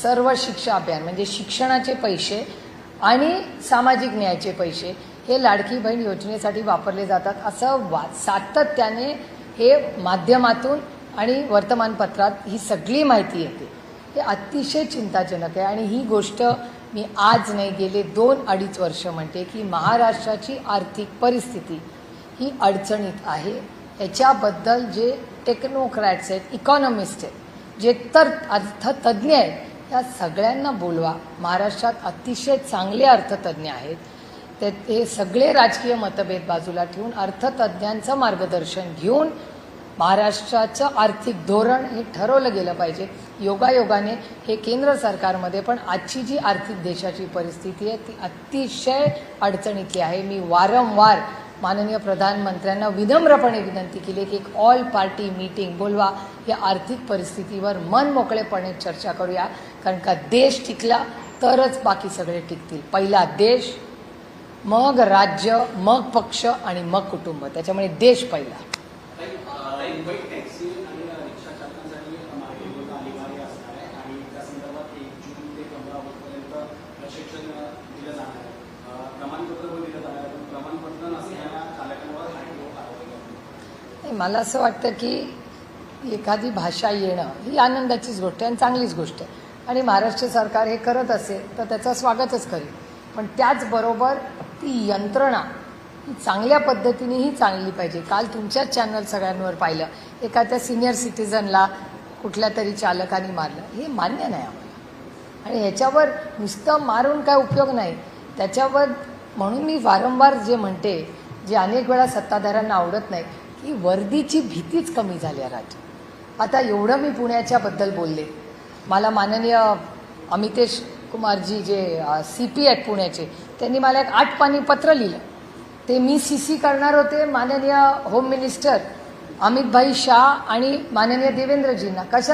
सर्व शिक्षा अभियान म्हणजे शिक्षणाचे पैसे आणि सामाजिक न्यायाचे पैसे हे लाडकी बहीण योजनेसाठी वापरले जातात असं सातत्याने हे माध्यमातून आणि वर्तमानपत्रात ही सगळी माहिती येते। हे अतिशय चिंताजनक आहे आणि ही गोष्ट मी आज नाही गेले 2-2.5 वर्ष म्हणते की महाराष्ट्राची आर्थिक परिस्थिती ही अडचणीत आहे। याच्याबद्दल जे टेक्नोक्रॅट्स आहेत, इकॉनॉमिस्ट आहेत, जे अर्थतज्ञ आहेत, या सगळ्यांना बोलवा। महाराष्ट्रात अतिशय चांगले अर्थतज्ञ आहेत, ते सगळे राजकीय मतभेद बाजूला ठेवून अर्थतज्ञांचं मार्गदर्शन घेऊन महाराष्ट्राचं आर्थिक धोरण हे ठरवलं गेलं पाहिजे। योगायोगाने हे केंद्र सरकारमध्ये पण आजची जी आर्थिक देशाची परिस्थिती आहे ती अतिशय अडचणीतली आहे। मी वारंवार माननीय प्रधानमंत्र्यांना विनम्रपणे विनंती केली की एक ऑल पार्टी मीटिंग बोलवा, या आर्थिक परिस्थितीवर मन मोकळेपणे चर्चा करूया, कारण का देश टिकला तरच बाकी सगळे टिकतील। पहिला देश, मग राज्य, मग पक्ष आणि मग कुटुंब, त्याच्यामुळे देश पहिला। मला असं वाटतं की एखादी भाषा येणं ही आनंदाचीच गोष्ट आहे आणि चांगलीच गोष्ट आहे आणि महाराष्ट्र सरकार हे करत असेल तर त्याचं स्वागतच करेल, पण त्याचबरोबर ती यंत्रणा ही चांगल्या पद्धतीनेही चांगली पाहिजे। काल तुमच्याच चॅनल सगळ्यांवर पाहिलं, एखाद्या सिनियर सिटीजनला कुठल्या तरी चालकाने मारलं, हे मान्य नाही आम्हाला आणि ह्याच्यावर नुसतं मारून काय उपयोग नाही त्याच्यावर। म्हणून मी वारंवार जे म्हणते, जे अनेक वेळा सत्ताधाऱ्यांना आवडत नाही, की वर्दीची भीतीच कमी झाली आहे राज्यात। आता एवढं मी पुण्याच्याबद्दल बोलले, मला माननीय अमितेश कुमारजी जे CP आहेत पुण्याचे, त्यांनी मला एक 8 पानी पत्र लिहिलं, ते मी CC करणार होते माननीय होम मिनिस्टर अमित भाई शाह आणि माननीय देवेंद्रजींना। कशा